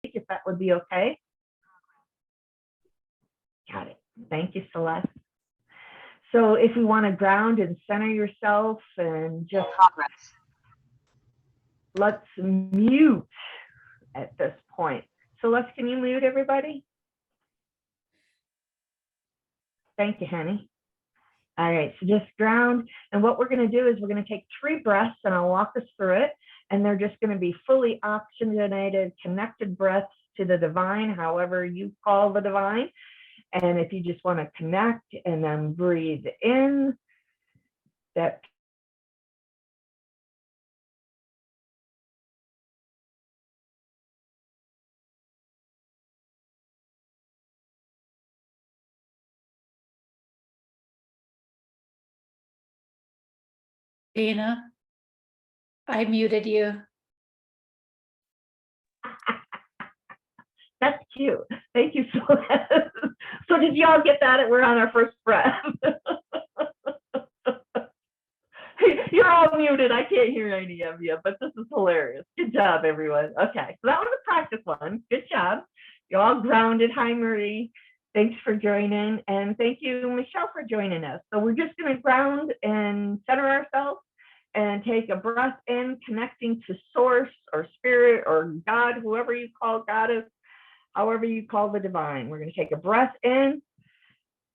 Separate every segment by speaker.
Speaker 1: if that would be okay. Got it. Thank you, Celeste. So if you want to ground and center yourself and just let's mute at this point. Celeste, can you mute everybody? Thank you, honey. All right, so just ground. And what we're going to do is we're going to take 3 breaths, and I'll walk us through it. And they're just going to be fully oxygenated, connected breaths to the divine, however you call the divine. And if you just want to connect and then breathe in, that
Speaker 2: Dana, I muted you.
Speaker 1: That's cute. Thank you, Celeste. So did y'all get that? We're on our first breath. You're all muted. I can't hear any of you, but this is hilarious. Good job, everyone. Okay, so that was a practice one. Good job. You're all grounded. Hi, Marie. Thanks for joining. And thank you, Michelle, for joining us. So we're just going to ground and center ourselves and take a breath in, connecting to source or spirit or God, whoever you call goddess, however you call the divine. We're going to take a breath in,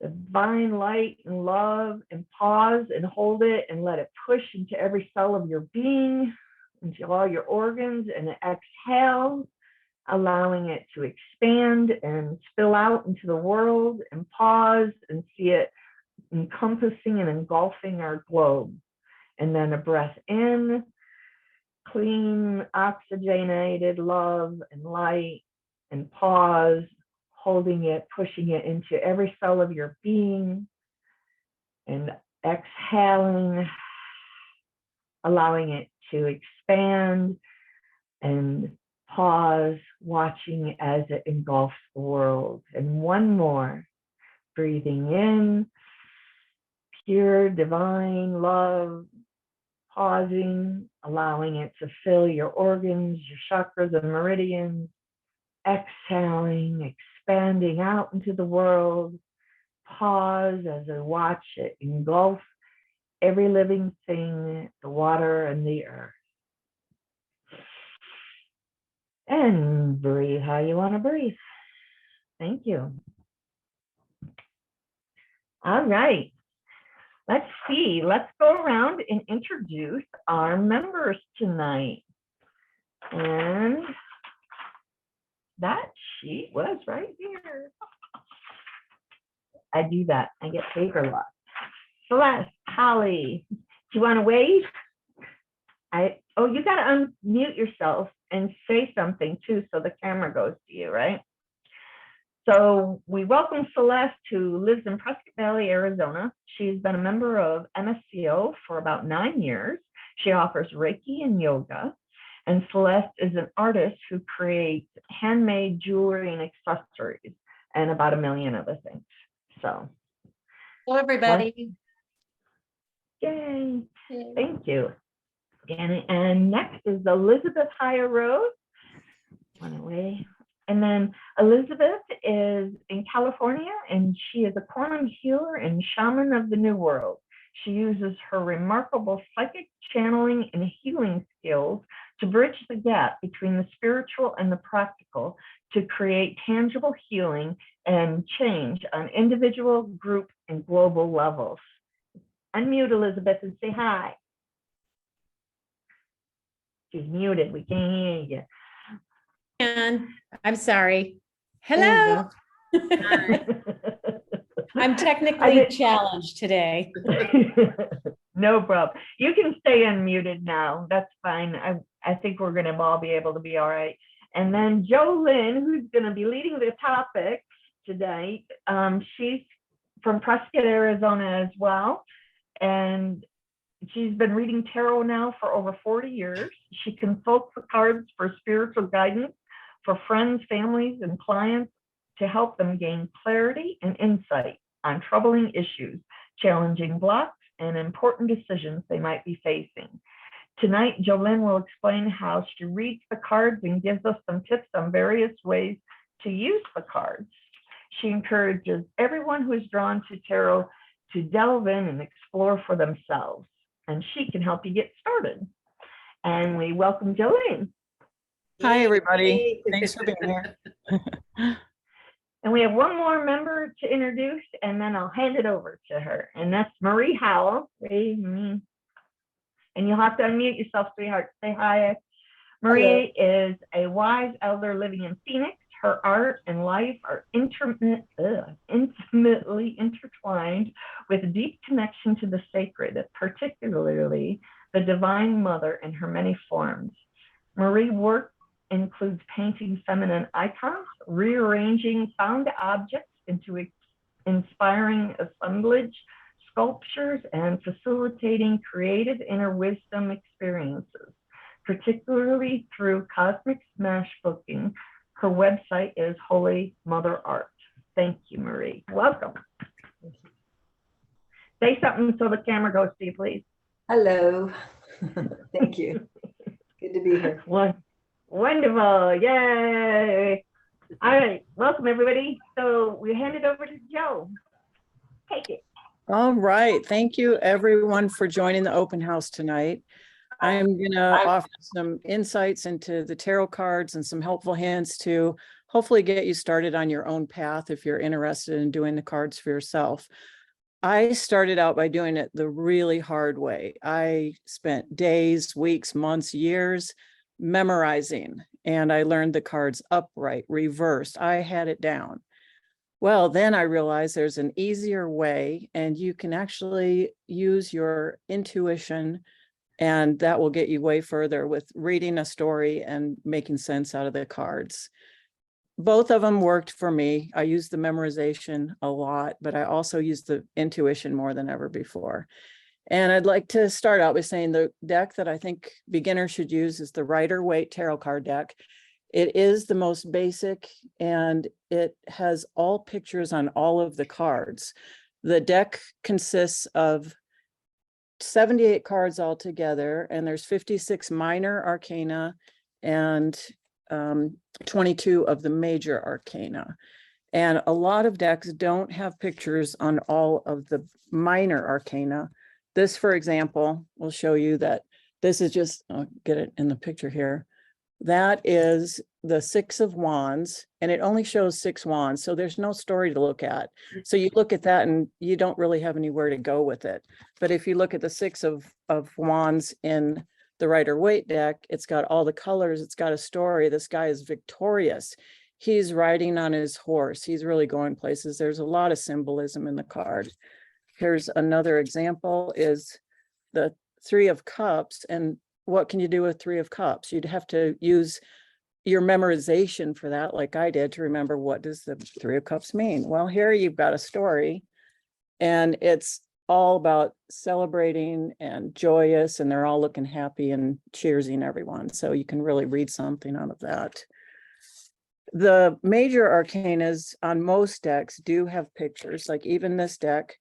Speaker 1: divine light and love, and pause and hold it and let it push into every cell of your being, into all your organs, and exhale, allowing it to expand and spill out into the world, and pause and see it encompassing and engulfing our globe. And then a breath in, clean, oxygenated love and light, and pause, holding it, pushing it into every cell of your being, and exhaling, allowing it to expand, and pause, watching as it engulfs the world. And one more, breathing in, pure divine love, pausing, allowing it to fill your organs, your chakras and meridians, exhaling, expanding out into the world. Pause as I watch it engulf every living thing, the water and the earth. And breathe how you want to breathe. Thank you. All right. Let's see. Let's go around and introduce our members tonight. And that sheet was right here. I do that. I get paper lots. Celeste, Holly, do you want to wave? Oh, you got to unmute yourself and say something too, so the camera goes to you, right? So we welcome Celeste, who lives in Prescott Valley, Arizona. She's been a member of MSCO for about 9 years. She offers Reiki and yoga. And Celeste is an artist who creates handmade jewelry and accessories, and about 1 million other things. So,
Speaker 2: Hello, everybody.
Speaker 1: Yay. Thank you. And next is Elizabeth Higher Rose. One away. And then Elizabeth is in California, and she is a quantum healer and shaman of the New World. She uses her remarkable psychic channeling and healing skills to bridge the gap between the spiritual and the practical to create tangible healing and change on individual, group, and global levels. Unmute Elizabeth and say hi. She's muted. We can't hear you.
Speaker 2: And I'm sorry. Hello. I'm technically challenged today.
Speaker 1: No problem. You can stay unmuted now. That's fine. I think we're going to all be able to be all right. And then JoLynn, who's going to be leading the topic today. She's from Prescott, Arizona as well. And she's been reading tarot now for over 40 years. She consults the cards for spiritual guidance for friends, families, and clients to help them gain clarity and insight on troubling issues, challenging blocks, and important decisions they might be facing. Tonight, JoLynn will explain how she reads the cards and gives us some tips on various ways to use the cards. She encourages everyone who is drawn to tarot to delve in and explore for themselves, and she can help you get started. And we welcome JoLynn.
Speaker 3: Hi, everybody. Thanks for being here.
Speaker 1: And we have one more member to introduce, and then I'll hand it over to her. And that's Marie Howell. And you'll have to unmute yourself, sweetheart. Say hi. Marie is a wise elder living in Phoenix. Her art and life are intimately intertwined with a deep connection to the sacred, particularly the Divine Mother in her many forms. Marie's work includes painting feminine icons, rearranging found objects into inspiring assemblage sculptures, and facilitating creative inner wisdom experiences, particularly through cosmic smash booking. Her website is Holy Mother Art. Thank you, Marie. Welcome. Say something so the camera goes to you, please.
Speaker 4: Hello. Thank you. Good to be here.
Speaker 1: Wonderful. Yay. All right. Welcome, everybody. So we hand it over to Jo. Take it.
Speaker 3: All right. Thank you, everyone, for joining the open house tonight. I'm going to offer some insights into the tarot cards and some helpful hints to hopefully get you started on your own path if you're interested in doing the cards for yourself. I started out by doing it the really hard way. I spent days, weeks, months, years memorizing, and I learned the cards upright, reversed. I had it down. Well, then I realized there's an easier way, and you can actually use your intuition, and that will get you way further with reading a story and making sense out of the cards. Both of them worked for me. I used the memorization a lot, but I also used the intuition more than ever before. And I'd like to start out by saying the deck that I think beginners should use is the Rider-Waite Tarot card deck. It is the most basic, and it has all pictures on all of the cards. The deck consists of 78 cards altogether, and there's 56 minor arcana and 22 of the major arcana. And a lot of decks don't have pictures on all of the minor arcana. This, for example, will show you that this is just, I'll get it in the picture here. That is the Six of Wands, and it only shows 6 wands, so there's no story to look at. So you look at that and you don't really have anywhere to go with it. But if you look at the Six of Wands in the Rider-Waite deck, it's got all the colors, it's got a story. This guy is victorious. He's riding on his horse. He's really going places. There's a lot of symbolism in the card. Here's another example, is the Three of Cups. And what can you do with Three of Cups? You'd have to use your memorization for that, like I did, to remember what does the Three of Cups mean. Well, here you've got a story, and it's all about celebrating and joyous, and they're all looking happy and cheersing everyone. So you can really read something out of that. The major arcanas on most decks do have pictures, like even this deck.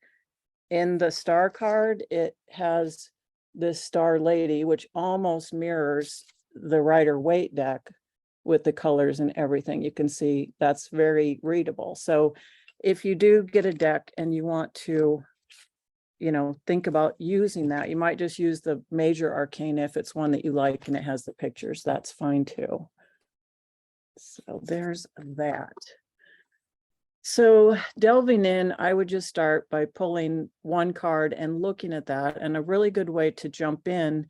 Speaker 3: In the star card, it has this Star Lady, which almost mirrors the Rider-Waite deck with the colors and everything. You can see that's very readable. So if you do get a deck and you want to, think about using that, you might just use the major arcana if it's one that you like and it has the pictures. That's fine too. So there's that. So delving in, I would just start by pulling one card and looking at that. And a really good way to jump in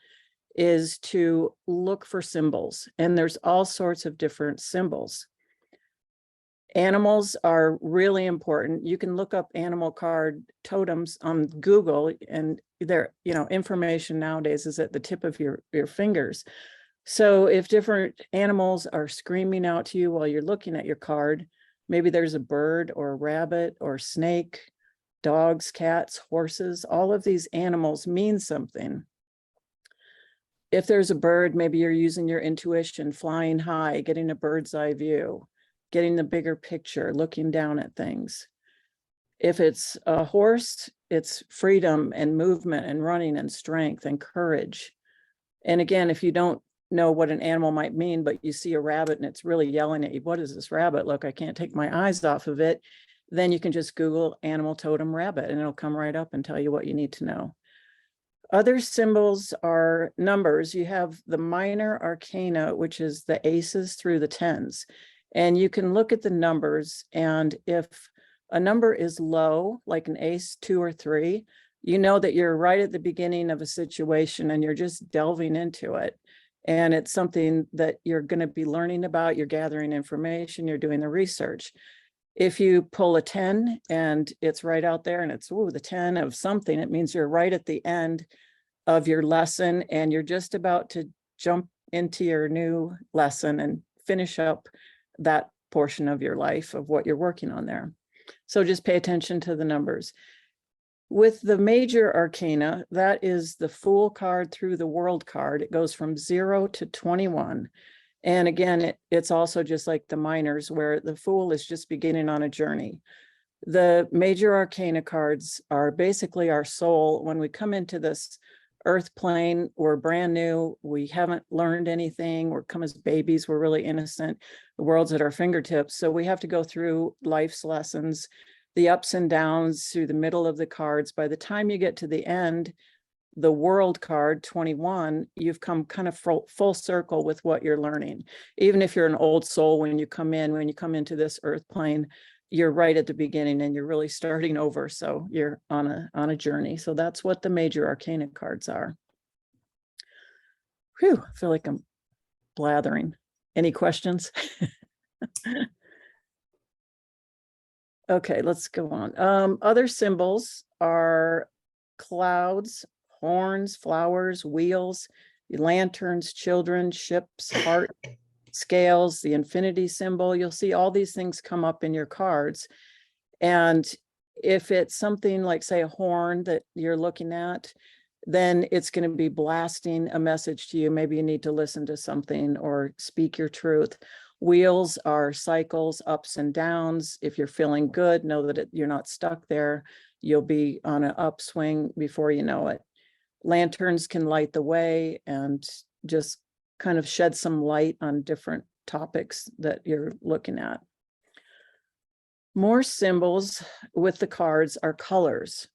Speaker 3: is to look for symbols. And there's all sorts of different symbols. Animals are really important. You can look up animal card totems on Google, and their, information nowadays is at the tip of your fingers. So if different animals are screaming out to you while you're looking at your card, maybe there's a bird or a rabbit or snake, dogs, cats, horses, all of these animals mean something. If there's a bird, maybe you're using your intuition, flying high, getting a bird's eye view, getting the bigger picture, looking down at things. If it's a horse, it's freedom and movement and running and strength and courage. And again, if you don't know what an animal might mean, but you see a rabbit and it's really yelling at you, what is this rabbit? Look, I can't take my eyes off of it. Then you can just Google animal totem rabbit and it'll come right up and tell you what you need to know. Other symbols are numbers. You have the minor arcana, which is the aces through the tens. And you can look at the numbers, and if a number is low, like an ace, 2 or 3, you know that you're right at the beginning of a situation and you're just delving into it. And it's something that you're going to be learning about, you're gathering information, you're doing the research. If you pull a 10 and it's right out there and it's, ooh, the 10 of something, it means you're right at the end of your lesson and you're just about to jump into your new lesson and finish up that portion of your life of what you're working on there. So just pay attention to the numbers. With the major arcana, that is the Fool card through the World card. It goes from 0 to 21. And again, it's also just like the minors, where the Fool is just beginning on a journey. The major arcana cards are basically our soul. When we come into this earth plane, we're brand new. We haven't learned anything. We're come as babies. We're really innocent. The world's at our fingertips. So we have to go through life's lessons, the ups and downs through the middle of the cards. By the time you get to the end, the World card, 21, you've come kind of full circle with what you're learning. Even if you're an old soul, when you come into this earth plane, you're right at the beginning and you're really starting over. So you're on a journey. So that's what the major arcana cards are. Whew, I feel like I'm blathering. Any questions? Okay, let's go on. Other symbols are clouds, horns, flowers, wheels, lanterns, children, ships, heart, scales, the infinity symbol. You'll see all these things come up in your cards. And if it's something like, say, a horn that you're looking at, then it's going to be blasting a message to you. Maybe you need to listen to something or speak your truth. Wheels are cycles, ups and downs. If you're feeling good, know that you're not stuck there. You'll be on an upswing before you know it. Lanterns can light the way and just kind of shed some light on different topics that you're looking at. More symbols with the cards are colors.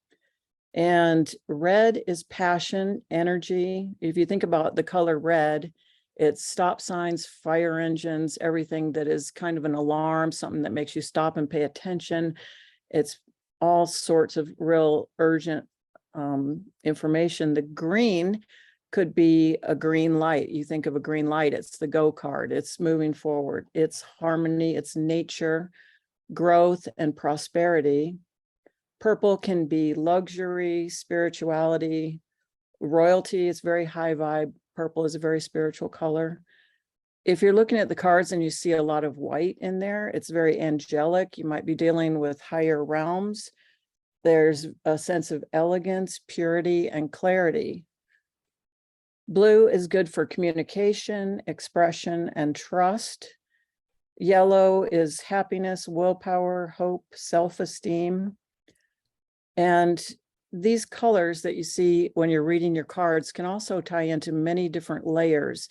Speaker 3: And red is passion, energy. If you think about the color red, it's stop signs, fire engines, everything that is kind of an alarm, something that makes you stop and pay attention. It's all sorts of real urgent information. The green could be a green light. You think of a green light, it's the go card. It's moving forward. It's harmony, it's nature, growth, and prosperity. Purple can be luxury, spirituality, royalty. It's very high vibe. Purple is a very spiritual color. If you're looking at the cards and you see a lot of white in there, it's very angelic. You might be dealing with higher realms. There's a sense of elegance, purity, and clarity. Blue is good for communication, expression, and trust. Yellow is happiness, willpower, hope, self-esteem. And these colors that you see when you're reading your cards can also tie into many different layers.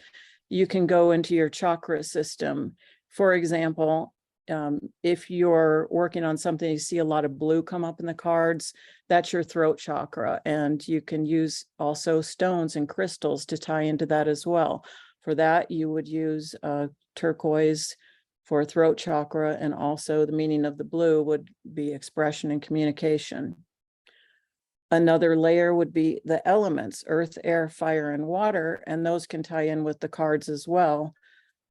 Speaker 3: You can go into your chakra system. For example, if you're working on something, you see a lot of blue come up in the cards, that's your throat chakra. And you can use also stones and crystals to tie into that as well. For that, you would use turquoise for throat chakra, and also the meaning of the blue would be expression and communication. Another layer would be the elements, earth, air, fire, and water, and those can tie in with the cards as well.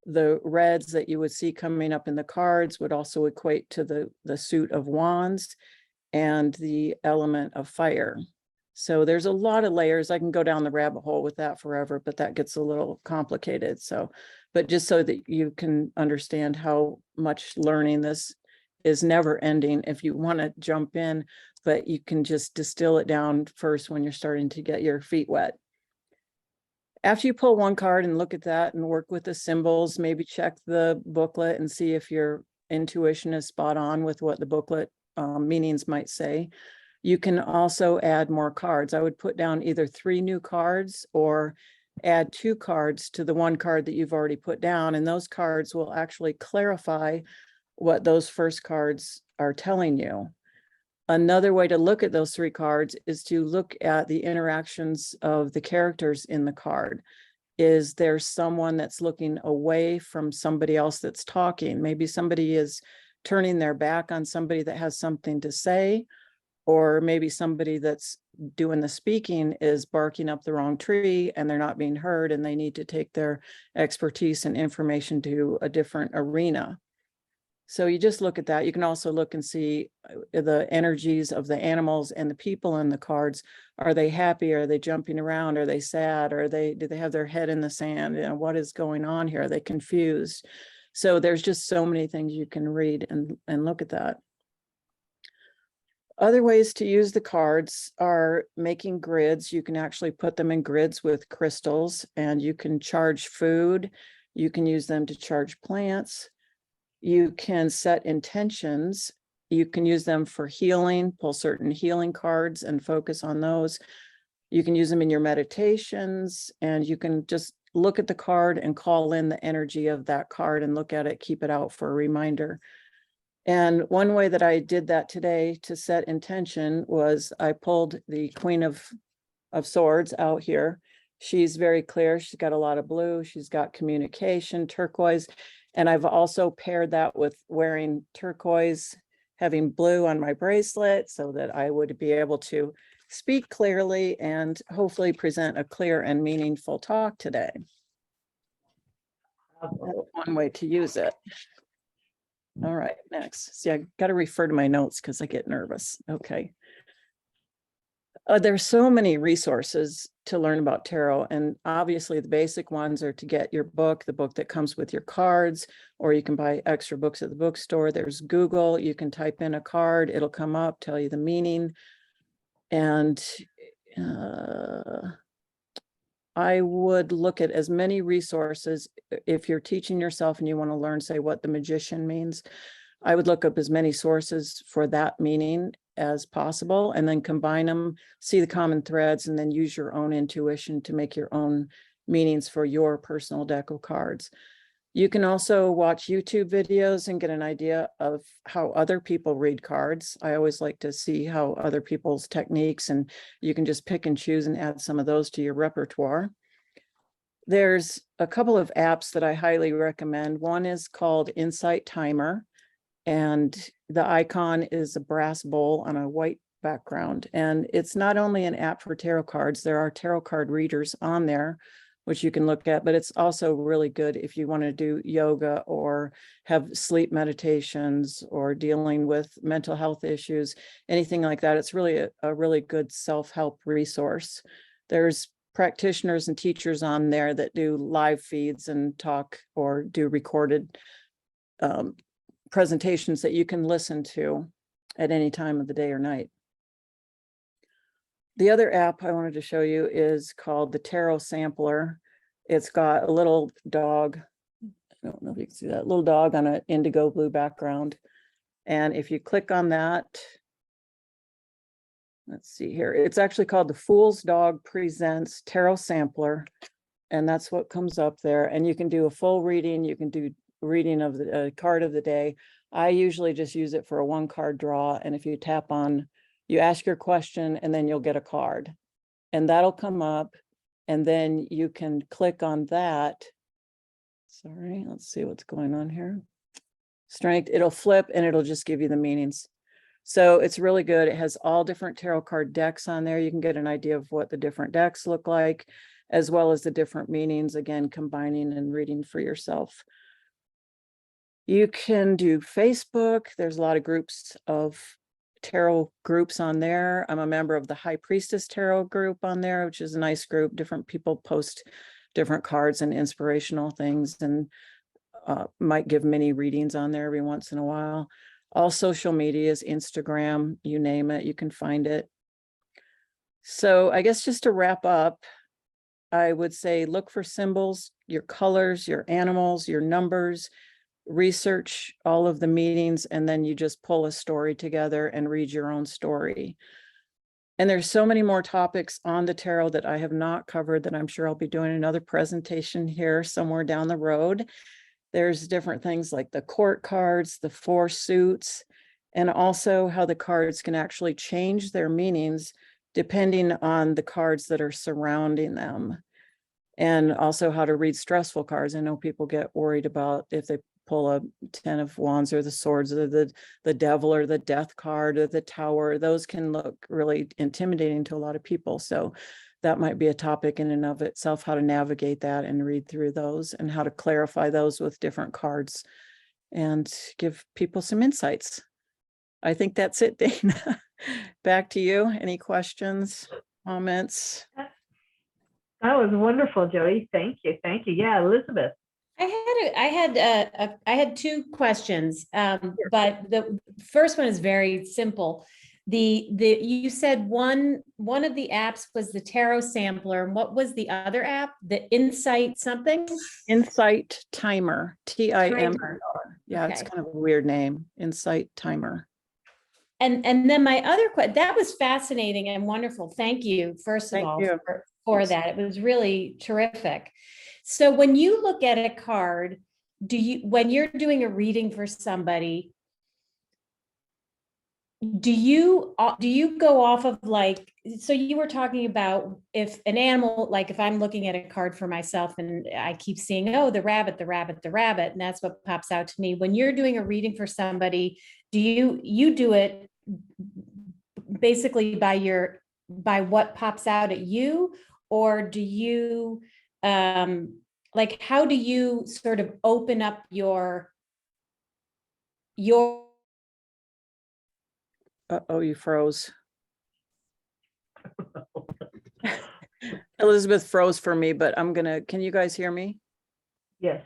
Speaker 3: The reds that you would see coming up in the cards would also equate to the suit of wands and the element of fire. So there's a lot of layers. I can go down the rabbit hole with that forever, but that gets a little complicated. So, but just so that you can understand how much learning this is never ending if you want to jump in, but you can just distill it down first when you're starting to get your feet wet. After you pull one card and look at that and work with the symbols, maybe check the booklet and see if your intuition is spot on with what the booklet meanings might say. You can also add more cards. I would put down either 3 new cards or add 2 cards to the 1 card that you've already put down, and those cards will actually clarify what those first cards are telling you. Another way to look at those 3 cards is to look at the interactions of the characters in the card. Is there someone that's looking away from somebody else that's talking? Maybe somebody is turning their back on somebody that has something to say, or maybe somebody that's doing the speaking is barking up the wrong tree and they're not being heard and they need to take their expertise and information to a different arena. So you just look at that. You can also look and see the energies of the animals and the people in the cards. Are they happy? Are they jumping around? Are they sad? Do they have their head in the sand? You know, what is going on here? Are they confused? So there's just so many things you can read and look at that. Other ways to use the cards are making grids. You can actually put them in grids with crystals, and you can charge food. You can use them to charge plants. You can set intentions. You can use them for healing, pull certain healing cards and focus on those. You can use them in your meditations, and you can just look at the card and call in the energy of that card and look at it, keep it out for a reminder. And one way that I did that today to set intention was I pulled the Queen of Swords out here. She's very clear. She's got a lot of blue. She's got communication, turquoise. And I've also paired that with wearing turquoise, having blue on my bracelet so that I would be able to speak clearly and hopefully present a clear and meaningful talk today. That's one way to use it. All right, next. See, I got to refer to my notes because I get nervous. Okay. There's so many resources to learn about tarot, and obviously the basic ones are to get your book, the book that comes with your cards, or you can buy extra books at the bookstore. There's Google. You can type in a card, it'll come up, tell you the meaning. And I would look at as many resources. If you're teaching yourself and you want to learn, say, what the magician means, I would look up as many sources for that meaning as possible, and then combine them, see the common threads, and then use your own intuition to make your own meanings for your personal deck of cards. You can also watch YouTube videos and get an idea of how other people read cards. I always like to see how other people's techniques, and you can just pick and choose and add some of those to your repertoire. There's a couple of apps that I highly recommend. One is called Insight Timer, and the icon is a brass bowl on a white background. And it's not only an app for tarot cards, there are tarot card readers on there, which you can look at, but it's also really good if you want to do yoga or have sleep meditations or dealing with mental health issues, anything like that. It's really a really good self-help resource. There's practitioners and teachers on there that do live feeds and talk or do recorded presentations that you can listen to at any time of the day or night. The other app I wanted to show you is called the Tarot Sampler. It's got a little dog. I don't know if you can see that little dog on an indigo blue background. And if you click on that, let's see here, it's actually called the Fool's Dog Presents Tarot Sampler. And that's what comes up there. And you can do a full reading. You can do reading of the card of the day. I usually just use it for a 1-card draw. And if you tap on, you ask your question and then you'll get a card, and that'll come up, and then you can click on that. Sorry, let's see what's going on here. Strength, it'll flip and it'll just give you the meanings. So it's really good. It has all different tarot card decks on there. You can get an idea of what the different decks look like, as well as the different meanings, again, combining and reading for yourself. You can do Facebook. There's a lot of groups of tarot groups on there. I'm a member of the High Priestess Tarot group on there, which is a nice group. Different people post different cards and inspirational things, and might give mini readings on there every once in a while. All social medias, Instagram, you name it, you can find it. So I guess just to wrap up, I would say look for symbols, your colors, your animals, your numbers, research all of the meanings, and then you just pull a story together and read your own story. And there's so many more topics on the tarot that I have not covered that I'm sure I'll be doing another presentation here somewhere down the road. There's different things like the court cards, the four suits, and also how the cards can actually change their meanings depending on the cards that are surrounding them. And also how to read stressful cards. I know people get worried about if they pull a 10 of wands or the swords or the devil or the death card or the tower. Those can look really intimidating to a lot of people. So that might be a topic in and of itself, how to navigate that and read through those and how to clarify those with different cards and give people some insights. I think that's it, Dana. Back to you. Any questions, comments?
Speaker 1: That was wonderful, Jody. Thank you. Thank you. Yeah, Elizabeth.
Speaker 2: I had two questions, but the first one is very simple. You said one of the apps was the Tarot Sampler, and what was the other app? The Insight something?
Speaker 3: Insight Timer, TIMR. Yeah, it's
Speaker 2: Okay.
Speaker 3: kind of a weird name, Insight Timer.
Speaker 2: And then my other question, that was fascinating and wonderful. Thank you, first of
Speaker 3: Thank
Speaker 2: all,
Speaker 3: you.
Speaker 2: for that. It was really terrific. So when you look at a card, when you're doing a reading for somebody, do you go off of like, so you were talking about if an animal, like if I'm looking at a card for myself and I keep seeing, oh, the rabbit, and that's what pops out to me. When you're doing a reading for somebody, do you do it basically by what pops out at you, or do you like, how do you sort of open up your
Speaker 3: Uh-oh, you froze. Elizabeth froze for me, but can you guys hear me?
Speaker 1: Yes.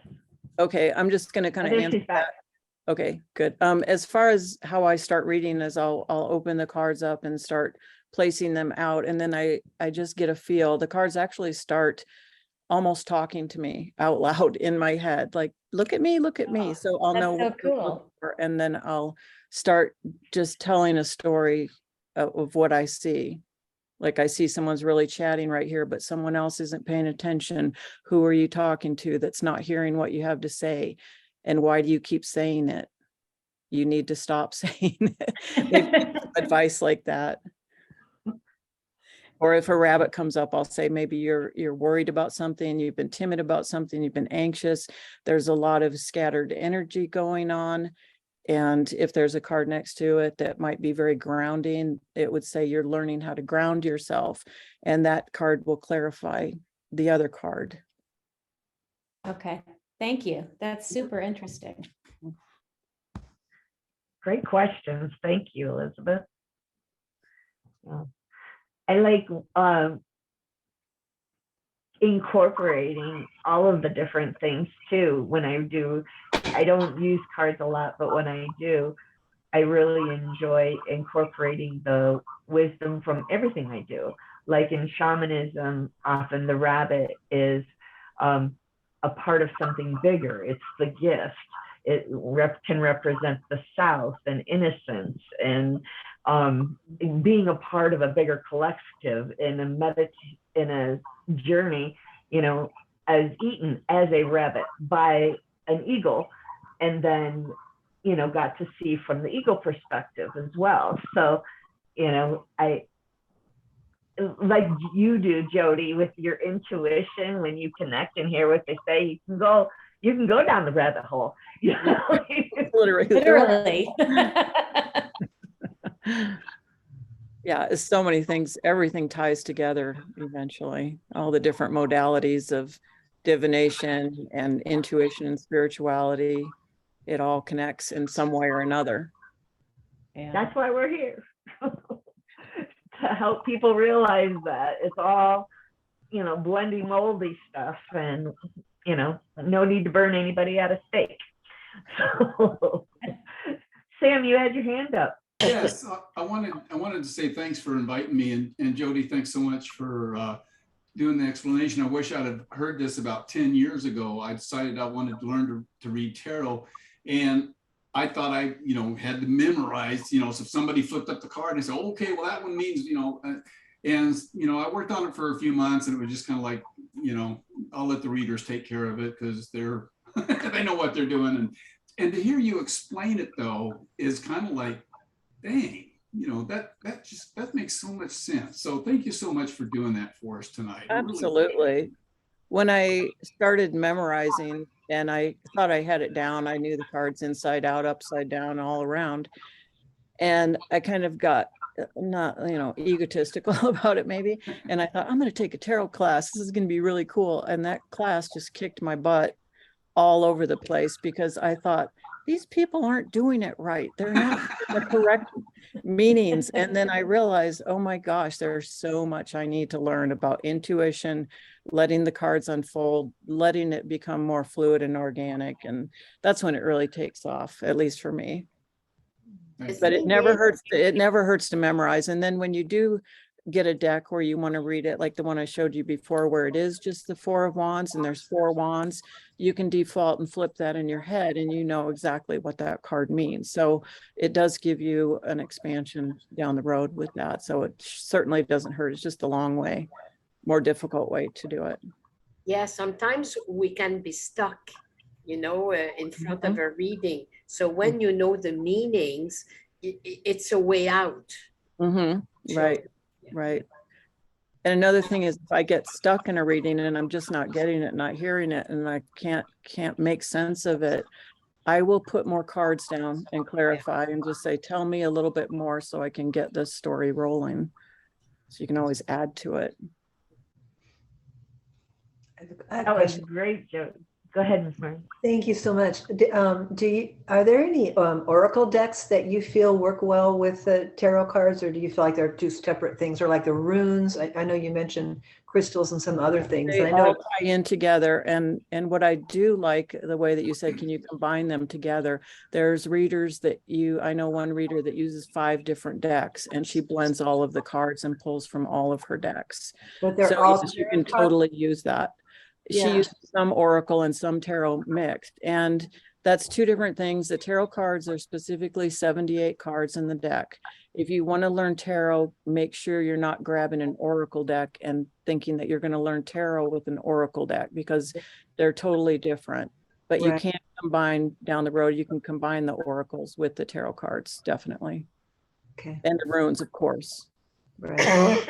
Speaker 3: Okay, I'm just gonna kind of
Speaker 1: There
Speaker 3: answer
Speaker 1: she's back.
Speaker 3: that. Okay, good. As far as how I start reading is I'll open the cards up and start placing them out. And then I just get a feel. The cards actually start almost talking to me out loud in my head, like, look at me, look at me. So I'll know
Speaker 2: That's so
Speaker 3: what to look
Speaker 2: cool.
Speaker 3: for, and then I'll start just telling a story of what I see. Like I see someone's really chatting right here, but someone else isn't paying attention. Who are you talking to that's not hearing what you have to say? And why do you keep saying it? You need to stop saying it. Advice like that. Or if a rabbit comes up, I'll say, maybe you're worried about something, you've been timid about something, you've been anxious. There's a lot of scattered energy going on. And if there's a card next to it that might be very grounding, it would say you're learning how to ground yourself. And that card will clarify the other card.
Speaker 2: Okay, thank you. That's super interesting.
Speaker 1: Great questions. Thank you, Elizabeth. I like incorporating all of the different things too. When I do, I don't use cards a lot, but when I do, I really enjoy incorporating the wisdom from everything I do. Like in shamanism, often the rabbit is a part of something bigger. It's the gift. It can represent the South and innocence and being a part of a bigger collective in a journey, you know, as eaten as a rabbit by an eagle, and then, you know, got to see from the eagle perspective as well. So, you know, I like you do, Jody, with your intuition, when you connect and hear what they say, you can go down the rabbit hole. You know?
Speaker 2: Literally.
Speaker 3: Yeah, it's so many things. Everything ties together eventually. All the different modalities of divination and intuition and spirituality, it all connects in some way or another.
Speaker 2: Yeah.
Speaker 1: That's why we're here. To help people realize that it's all, you know, blendy, moldy stuff, and, you know, no need to burn anybody at a stake. So, Sam, you had your hand up.
Speaker 5: Yes, I wanted to say thanks for inviting me, and Jody, thanks so much for doing the explanation. I wish I'd have heard this about 10 years ago. I decided I wanted to learn to read tarot, and I thought I, had to memorize, so if somebody flipped up the card and I said, okay, well, that one means, I worked on it for a few months and it was just kind of like, I'll let the readers take care of it because they're, they know what they're doing. And to hear you explain it though, is kind of like, dang, that makes so much sense. So thank you so much for doing that for us tonight.
Speaker 3: Absolutely. When I started memorizing and I thought I had it down, I knew the cards inside out, upside down, all around. And I kind of got not, egotistical about it maybe. And I thought, I'm going to take a tarot class. This is going to be really cool. And that class just kicked my butt all over the place because I thought, these people aren't doing it right. They're not the correct meanings. And then I realized, oh my gosh, there's so much I need to learn about intuition, letting the cards unfold, letting it become more fluid and organic. And that's when it really takes off, at least for me. But it never hurts. It never hurts to memorize. And then when you do get a deck where you want to read it, like the one I showed you before, where it is just the 4 of Wands and there's 4 wands, you can default and flip that in your head and you know exactly what that card means. So it does give you an expansion down the road with that. So it certainly doesn't hurt. It's just a long way, more difficult way to do it.
Speaker 6: Yeah, sometimes we can be stuck, in front of a reading. So when you know the meanings, it's a way out.
Speaker 3: Right. Right. And another thing is if I get stuck in a reading and I'm just not getting it, not hearing it, and I can't make sense of it, I will put more cards down and clarify and just say, tell me a little bit more so I can get this story rolling. So you can always add to it.
Speaker 1: That was great, Joe. Go ahead, Ms. Martin.
Speaker 4: Thank you so much. Are there any oracle decks that you feel work well with the tarot cards, or do you feel like they're two separate things, or like the runes? I know you mentioned crystals and some other things.
Speaker 3: They
Speaker 4: I know
Speaker 3: all tie in together. And what I do like the way that you said, can you combine them together? There's readers that I know one reader that uses 5 different decks and she blends all of the cards and pulls from all of her decks.
Speaker 4: but they're
Speaker 3: So
Speaker 4: all
Speaker 3: yes, you can totally use that. She
Speaker 4: Yeah.
Speaker 3: uses some oracle and some tarot mixed, and that's 2 different things. The tarot cards are specifically 78 cards in the deck. If you want to learn tarot, make sure you're not grabbing an oracle deck and thinking that you're going to learn tarot with an oracle deck, because they're totally different. But you
Speaker 4: Right.
Speaker 3: can't combine down the road. You can combine the oracles with the tarot cards, definitely.
Speaker 4: Okay.
Speaker 3: And the runes, of course.
Speaker 4: Right.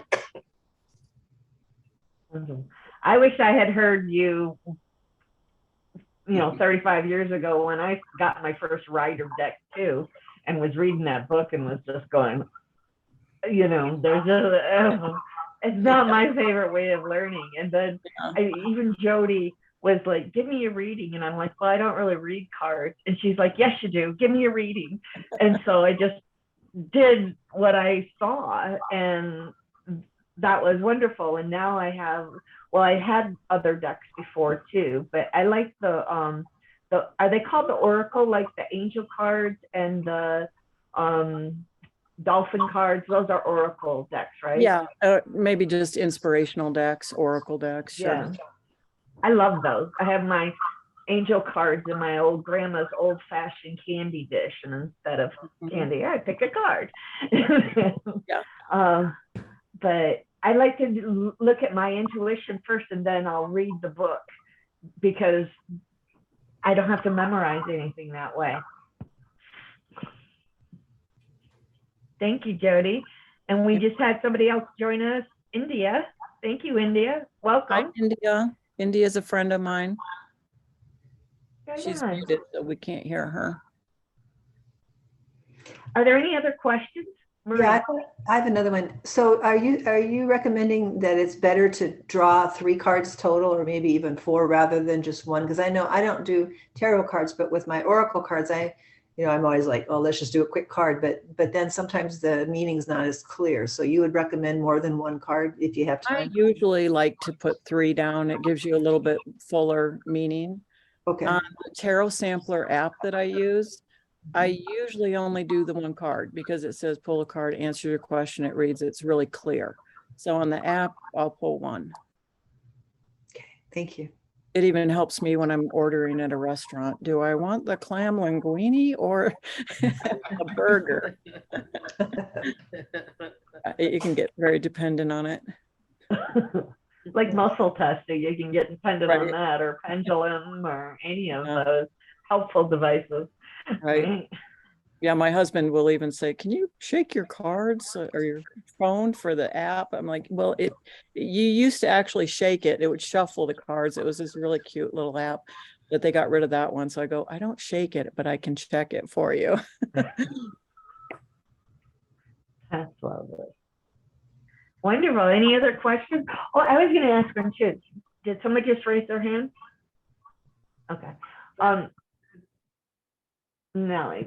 Speaker 1: I wish I had heard you, 35 years ago when I got my first writer deck too, and was reading that book and was just going, there's just, it's not my favorite way of learning. And then even Jody was like, give me a reading. And I'm like, well, I don't really read cards. And she's like, yes, you do. Give me a reading. And so I just did what I saw, and that was wonderful. And now I had other decks before too, but I like are they called the Oracle, like the angel cards and the dolphin cards? Those are Oracle decks, right?
Speaker 3: Yeah, maybe just inspirational decks, oracle decks. Sure.
Speaker 1: Yeah. I love those. I have my angel cards in my old grandma's old fashioned candy dish, and instead of candy, I pick a card.
Speaker 3: Yeah.
Speaker 1: But I like to look at my intuition first, and then I'll read the book, because I don't have to memorize anything that way. Thank you, Jody. And we just had somebody else join us, India. Thank you, India. Welcome.
Speaker 3: Hi, India. India's a friend of mine.
Speaker 1: Good
Speaker 3: She's
Speaker 1: on.
Speaker 3: muted, so we can't hear her.
Speaker 1: Are there any other questions? Marie?
Speaker 4: Yeah, I have another one. So are you recommending that it's better to draw 3 cards total, or maybe even 4 rather than just 1? Because I know I don't do tarot cards, but with my oracle cards, I'm always like, oh, let's just do a quick card. But then sometimes the meaning's not as clear. So you would recommend more than 1 card if you have
Speaker 3: I
Speaker 4: time?
Speaker 3: usually like to put 3 down. It gives you a little bit fuller meaning.
Speaker 4: Okay.
Speaker 3: On the tarot sampler app that I use, I usually only do the 1 card because it says pull a card, answer your question. It reads, it's really clear. So on the app, I'll pull 1.
Speaker 4: Okay. Thank you.
Speaker 3: It even helps me when I'm ordering at a restaurant. Do I want the clam linguine or a burger? You can get very dependent on it.
Speaker 1: Like muscle testing, you can get dependent on
Speaker 3: Right.
Speaker 1: that, or pendulum, or any of
Speaker 3: Yeah.
Speaker 1: those helpful devices.
Speaker 3: Right. Yeah, my husband will even say, "Can you shake your cards or your phone for the app?" I'm like, "Well, you used to actually shake it. It would shuffle the cards. It was this really cute little app, but they got rid of that one." So I go, "I don't shake it, but I can check it for you."
Speaker 1: That's lovely. Wonderful. Any other questions? Oh, I was going to ask one too. Did somebody just raise their hand? Okay. No.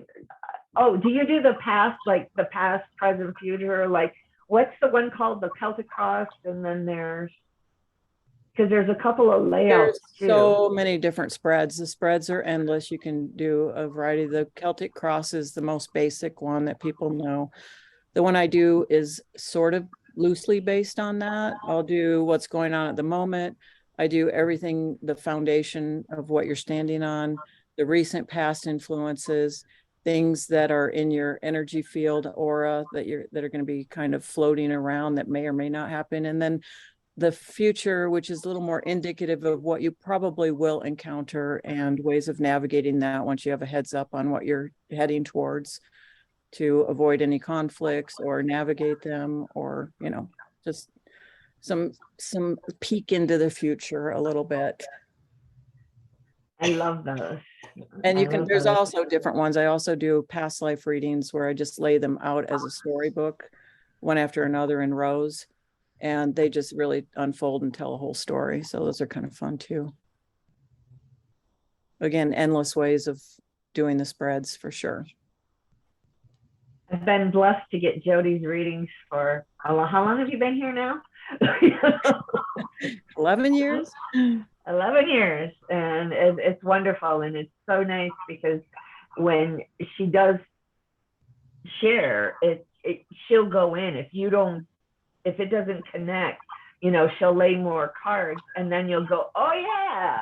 Speaker 1: Oh, do you do the past, like the past, present, future? Like, what's the one called, the Celtic cross? And then because there's a couple of layouts
Speaker 3: There's
Speaker 1: too.
Speaker 3: so many different spreads. The spreads are endless. You can do a variety. The Celtic cross is the most basic one that people know. The one I do is sort of loosely based on that. I'll do what's going on at the moment. I do everything, the foundation of what you're standing on, the recent past influences, things that are in your energy field aura that are going to be kind of floating around that may or may not happen. And then the future, which is a little more indicative of what you probably will encounter and ways of navigating that once you have a heads up on what you're heading towards, to avoid any conflicts or navigate them, or, just some peek into the future a little bit.
Speaker 1: I love those.
Speaker 3: And
Speaker 1: I
Speaker 3: there's
Speaker 1: love those.
Speaker 3: also different ones. I also do past life readings where I just lay them out as a storybook, one after another in rows, and they just really unfold and tell a whole story. So those are kind of fun too. Again, endless ways of doing the spreads for sure.
Speaker 1: I've been blessed to get Jody's readings for, how long have you been here now?
Speaker 3: 11 years?
Speaker 1: 11 years. And it's wonderful. And it's so nice because when she does share, she'll go in. If it doesn't connect, she'll lay more cards, and then you'll go, oh yeah,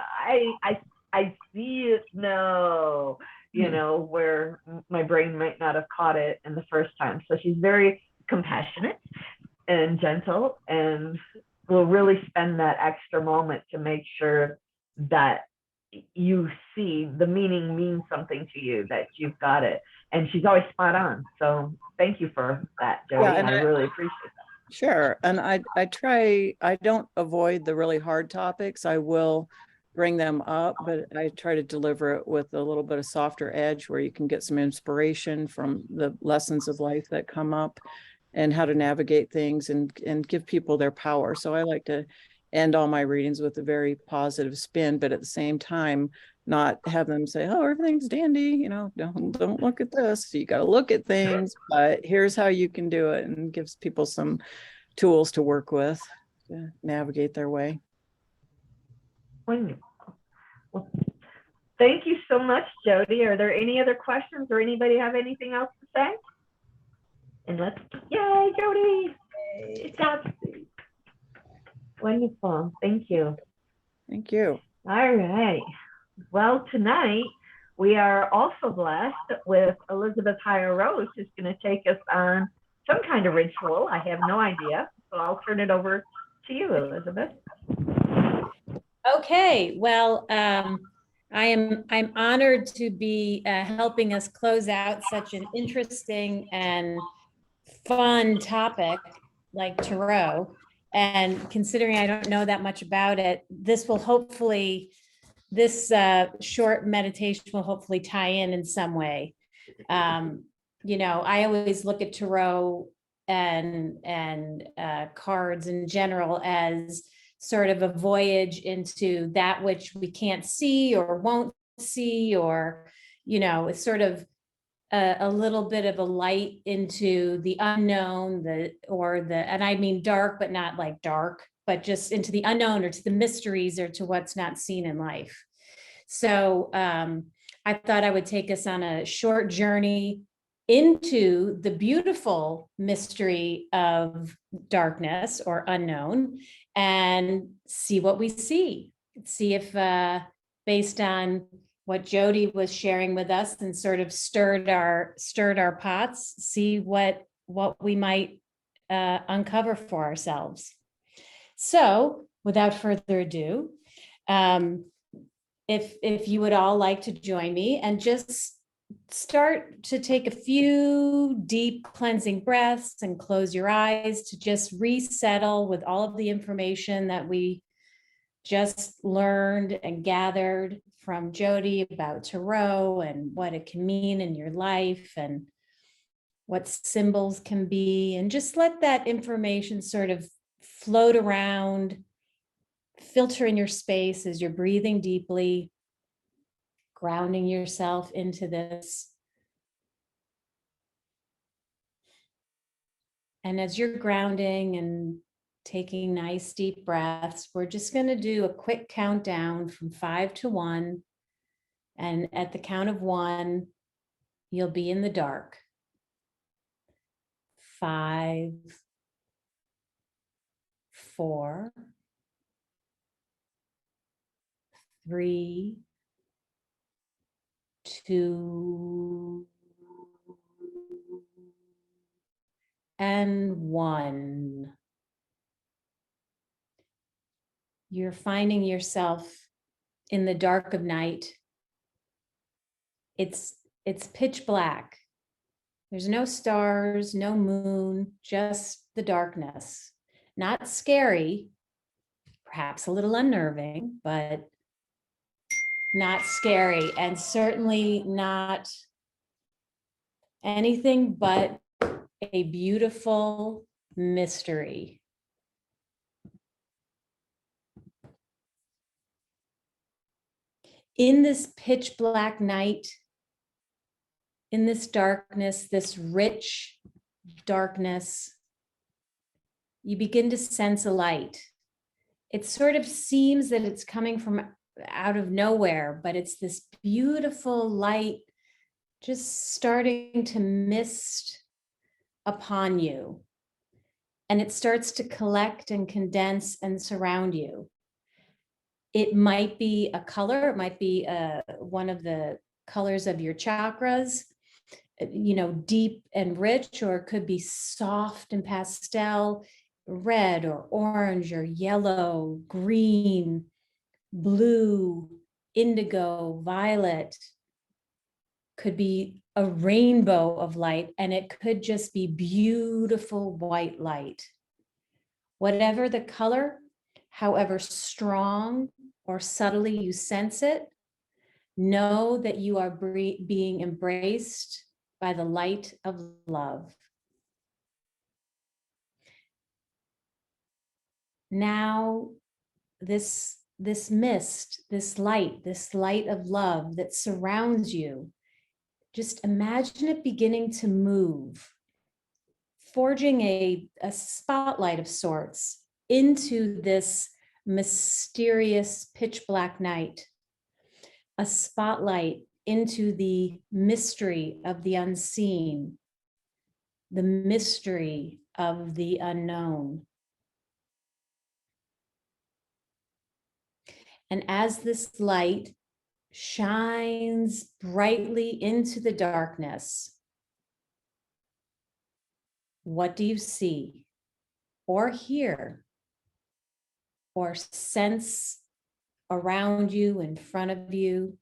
Speaker 1: I see it now. Where my brain might not have caught it in the first time. So she's very compassionate and gentle, and will really spend that extra moment to make sure that you see the meaning means something to you, that you've got it. And she's always spot on. So thank you for that, Jody.
Speaker 3: Yeah, and
Speaker 1: I really appreciate that.
Speaker 3: Sure. And I don't avoid the really hard topics. I will bring them up, but I try to deliver it with a little bit of softer edge where you can get some inspiration from the lessons of life that come up and how to navigate things and give people their power. So I like to end all my readings with a very positive spin, but at the same time, not have them say, oh, everything's dandy, don't look at this. You got to look at things, but here's how you can do it, and gives people some tools to work with to navigate their way.
Speaker 1: Wonderful. Well, thank you so much, Jody. Are there any other questions, or anybody have anything else to say? And yay, Jody. It's awesome. Wonderful. Thank you.
Speaker 3: Thank you.
Speaker 1: All right. Well, tonight we are also blessed with Elizabeth Hire Rose, who's going to take us on some kind of ritual. I have no idea. So I'll turn it over to you, Elizabeth.
Speaker 2: Okay, well, I'm honored to be helping us close out such an interesting and fun topic like tarot. And considering I don't know that much about it, this short meditation will hopefully tie in some way. I always look at tarot and cards in general as sort of a voyage into that which we can't see or won't see, or it's sort of a little bit of a light into the unknown, and I mean dark, but not like dark, but just into the unknown, or to the mysteries, or to what's not seen in life. So I thought I would take us on a short journey into the beautiful mystery of darkness or unknown, and see what we see. see if, based on what Jody was sharing with us and sort of stirred our pots, see what we might uncover for ourselves. So without further ado, if you would all like to join me and just start to take a few deep cleansing breaths and close your eyes to just resettle with all of the information that we just learned and gathered from Jody about tarot and what it can mean in your life and what symbols can be, and just let that information sort of float around, filter in your space as you're breathing deeply, grounding yourself into this. And as you're grounding and taking nice deep breaths, we're just going to do a quick countdown from 5 to 1. And at the count of 1, you'll be in the dark. 5, 4, 3, 2, and 1. You're finding yourself in the dark of night. It's pitch black. There's no stars, no moon, just the darkness. Not scary, perhaps a little unnerving, but not scary, and certainly not anything but a beautiful mystery. In this pitch black night, in this darkness, this rich darkness, you begin to sense a light. It sort of seems that it's coming from out of nowhere, but it's this beautiful light just starting to mist upon you. And it starts to collect and condense and surround you. It might be a color, it might be one of the colors of your chakras, deep and rich, or it could be soft and pastel, red or orange or yellow, green, blue, indigo, violet. Could be a rainbow of light, and it could just be beautiful white light. Whatever the color, however strong or subtly you sense it, know that you are being embraced by the light of love. Now, this mist, this light of love that surrounds you, just imagine it beginning to move, forging a spotlight of sorts into this mysterious pitch black night, a spotlight into the mystery of the unseen, the mystery of the unknown. And as this light shines brightly into the darkness, what do you see or hear or sense around you, in front of you?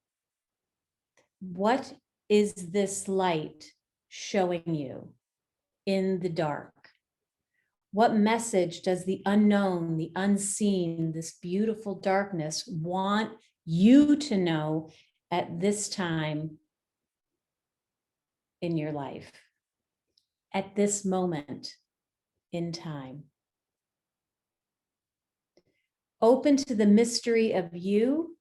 Speaker 2: What is this light showing you in the dark? What message does the unknown, the unseen, this beautiful darkness want you to know at this time in your life, at this moment in time? Open to the mystery of you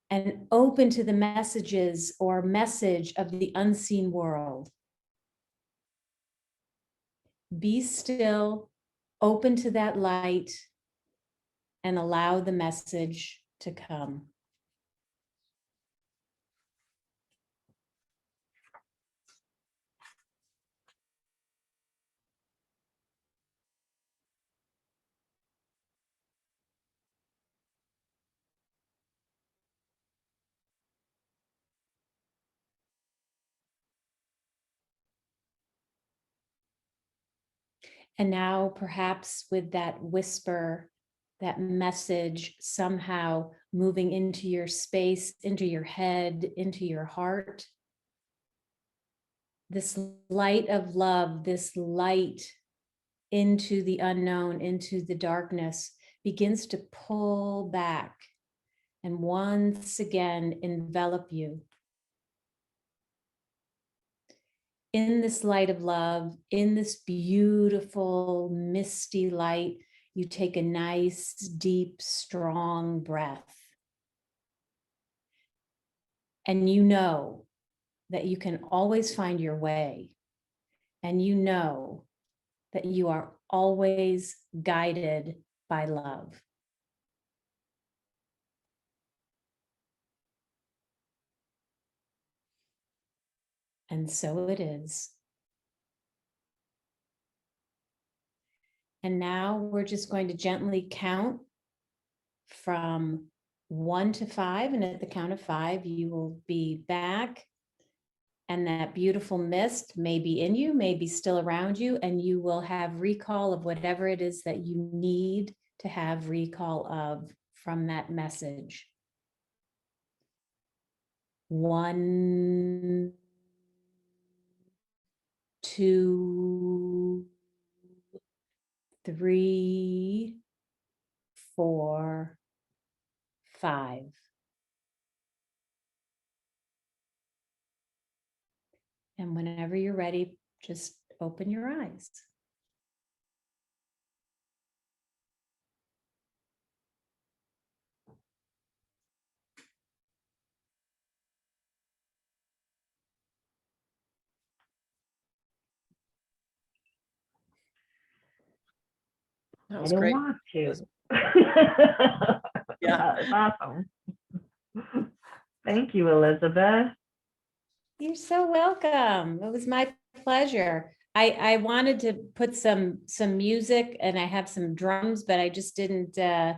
Speaker 2: and open to the messages or message of the unseen world. Be still, open to that light, and allow the message to come. And now perhaps with that whisper, that message somehow moving into your space, into your head, into your heart. This light of love, this light into the unknown, into the darkness, begins to pull back and once again envelop you. In this light of love, in this beautiful, misty light, you take a nice, deep, strong breath. And you know that you can always find your way. And you know that you are always guided by love. And so it is. And now we're just going to gently count from 1 to 5. And at the count of 5, you will be back. And that beautiful mist may be in you, may be still around you, and you will have recall of whatever it is that you need to have recall of from that message. 1, 2, 3, 4, 5. And whenever you're ready, just open your eyes.
Speaker 3: That
Speaker 1: I
Speaker 3: was
Speaker 1: don't
Speaker 3: great.
Speaker 1: want to.
Speaker 3: Yeah.
Speaker 1: That was awesome. Thank you, Elizabeth.
Speaker 2: You're so welcome. It was my pleasure. I wanted to put some music, and I have some drums, but I just didn't. I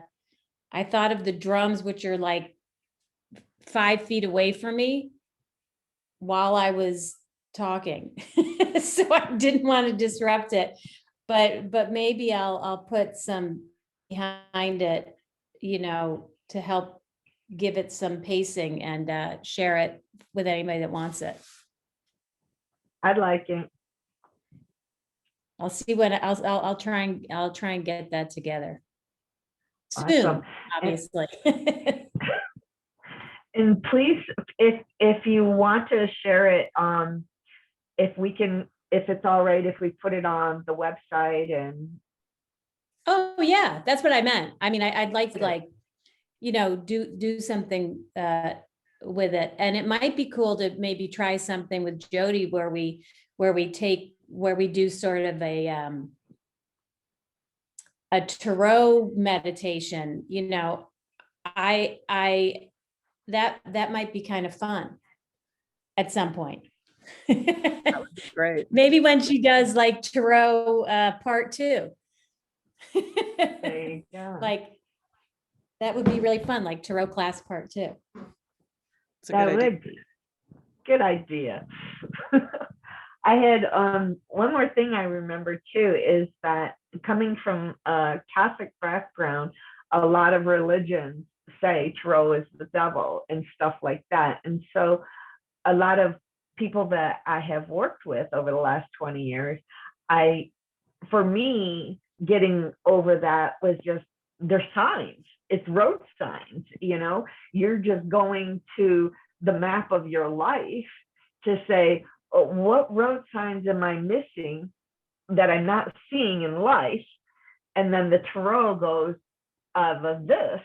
Speaker 2: thought of the drums, which are like 5 feet away from me, while I was talking, so I didn't want to disrupt it. But maybe I'll put some behind it, to help give it some pacing and share it with anybody that wants it.
Speaker 1: I'd like it.
Speaker 2: I'll see when I'll try and get that together soon,
Speaker 1: Awesome.
Speaker 2: obviously.
Speaker 1: And please, if you want to share it, if it's all right, if we put it on the website and.
Speaker 2: Oh yeah, that's what I meant. I mean, I'd like to do something with it, and it might be cool to maybe try something with Jody where we do sort of a tarot meditation. That might be kind of fun at some point.
Speaker 3: Great.
Speaker 2: Maybe when she does like tarot part 2.
Speaker 1: There you go.
Speaker 2: Like that would be really fun, like tarot class part 2.
Speaker 3: It's a
Speaker 1: That
Speaker 3: good idea.
Speaker 1: would be. Good idea. I had one more thing I remember too is that coming from a Catholic background, a lot of religions say tarot is the devil and stuff like that. And so a lot of people that I have worked with over the last 20 years, for me, getting over that was just, they're signs. It's road signs, you're just going to the map of your life to say, oh, what road signs am I missing that I'm not seeing in life? And then the tarot goes of this,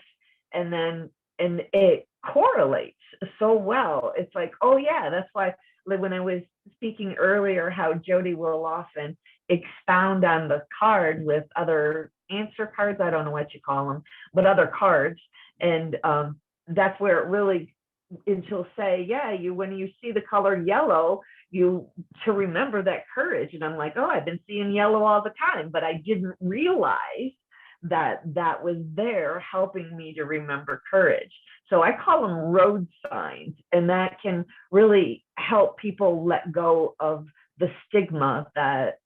Speaker 1: and it correlates so well. It's like, oh yeah, that's why when I was speaking earlier, how Jody will often expound on the card with other answer cards. I don't know what you call them, but other cards. And that's where it really, and she'll say, yeah, when you see the color yellow, to remember that courage. And I'm like, oh, I've been seeing yellow all the time, but I didn't realize that was there helping me to remember courage. So I call them road signs, and that can really help people let go of the stigma that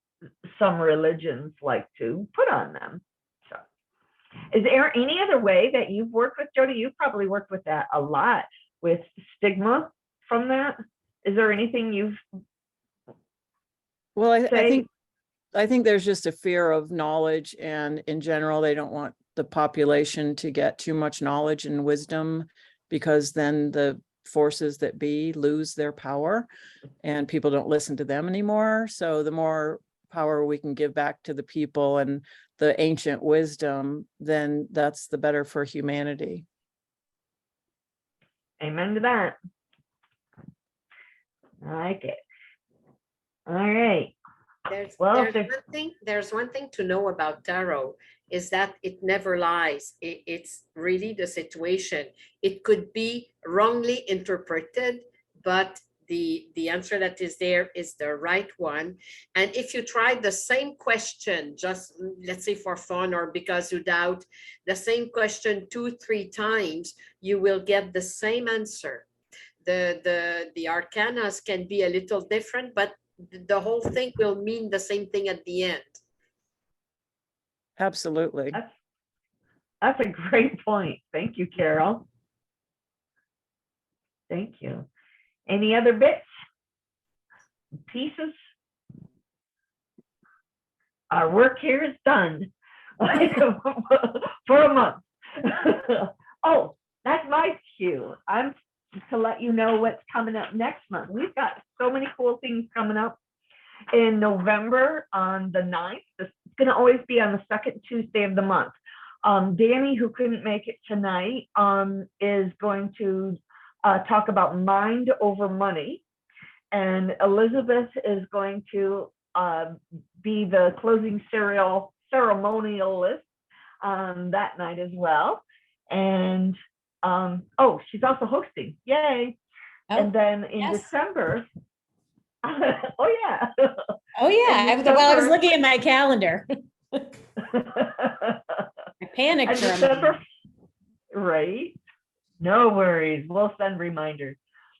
Speaker 1: some religions like to put on them. So, is there any other way that you've worked with, Jody? You've probably worked with that a lot, with stigma from that. Is there anything you've
Speaker 3: Well, I
Speaker 1: say?
Speaker 3: think there's just a fear of knowledge, and in general, they don't want the population to get too much knowledge and wisdom, because then the forces that be lose their power and people don't listen to them anymore. So the more power we can give back to the people and the ancient wisdom, then that's the better for humanity.
Speaker 1: Amen to that. I like it. All right. Well,
Speaker 6: There's one thing to know about tarot is that it never lies. It's really the situation. It could be wrongly interpreted, but the answer that is there is the right one. And if you try the same question, just let's say for fun or because you doubt, the same question 2-3 times, you will get the same answer. The arcanas can be a little different, but the whole thing will mean the same thing at the end.
Speaker 3: Absolutely.
Speaker 1: That's a great point. Thank you, Carol. Thank you. Any other bits, pieces? Our work here is done for a month. Oh, that's my cue. I'm to let you know what's coming up next month. We've got so many cool things coming up in November on the 9th. It's going to always be on the second Tuesday of the month. Danny, who couldn't make it tonight, is going to talk about mind over money. And Elizabeth is going to be the closing ceremonialist that night as well. And oh, she's also hosting. Yay.
Speaker 2: Oh,
Speaker 1: and then in
Speaker 2: yes.
Speaker 1: December, oh yeah.
Speaker 2: Oh yeah,
Speaker 1: In
Speaker 2: I was
Speaker 1: December-
Speaker 2: looking at my calendar. I panicked
Speaker 1: And
Speaker 2: for a
Speaker 1: December,
Speaker 2: moment.
Speaker 1: right? No worries. We'll send reminders.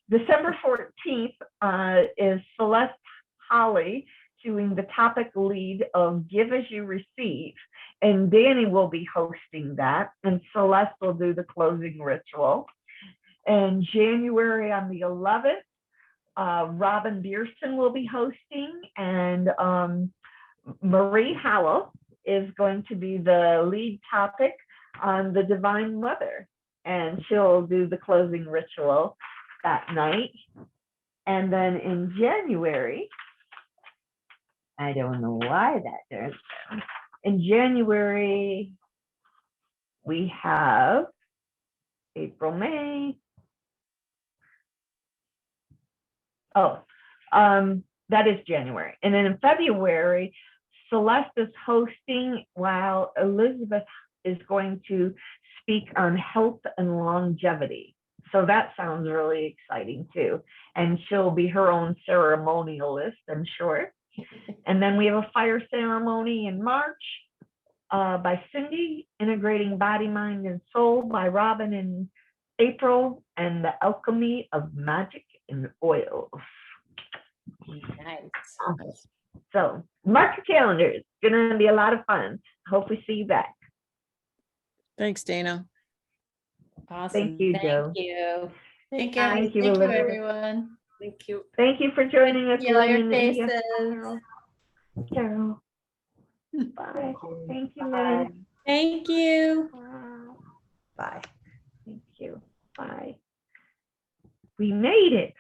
Speaker 1: December 14th is Celeste Holly doing the topic lead of Give As You Receive. And Danny will be hosting that. And Celeste will do the closing ritual. And January on the 11th, Robin Bierson will be hosting. And Marie Howell is going to be the lead topic on the Divine Mother. And she'll do the closing ritual that night. And then in January, I don't know why that there. In January, we have April, May. Oh, that is January. And then in February, Celeste is hosting while Elizabeth is going to speak on health and longevity. So that sounds really exciting too. And she'll be her own ceremonialist, I'm sure. And then we have a fire ceremony in March by Cindy, Integrating Body, Mind, and Soul by Robin in April, and the Alchemy of Magic and Oils.
Speaker 2: Nice.
Speaker 1: So mark your calendars. It's going to be a lot of fun. Hope we see you back.
Speaker 3: Thanks, Dana.
Speaker 2: Awesome.
Speaker 1: Thank you, Joe.
Speaker 2: Thank you.
Speaker 7: Thank
Speaker 1: Thank you,
Speaker 7: you,
Speaker 1: Elizabeth.
Speaker 7: everyone.
Speaker 6: Thank you.
Speaker 1: Thank you for joining us.
Speaker 7: Yeah, your
Speaker 1: Lynn, and yes,
Speaker 7: faces.
Speaker 1: Carol. Bye. Thank you, Lynn.
Speaker 2: Thank you.
Speaker 4: Bye.
Speaker 1: Thank you. Bye. We made it.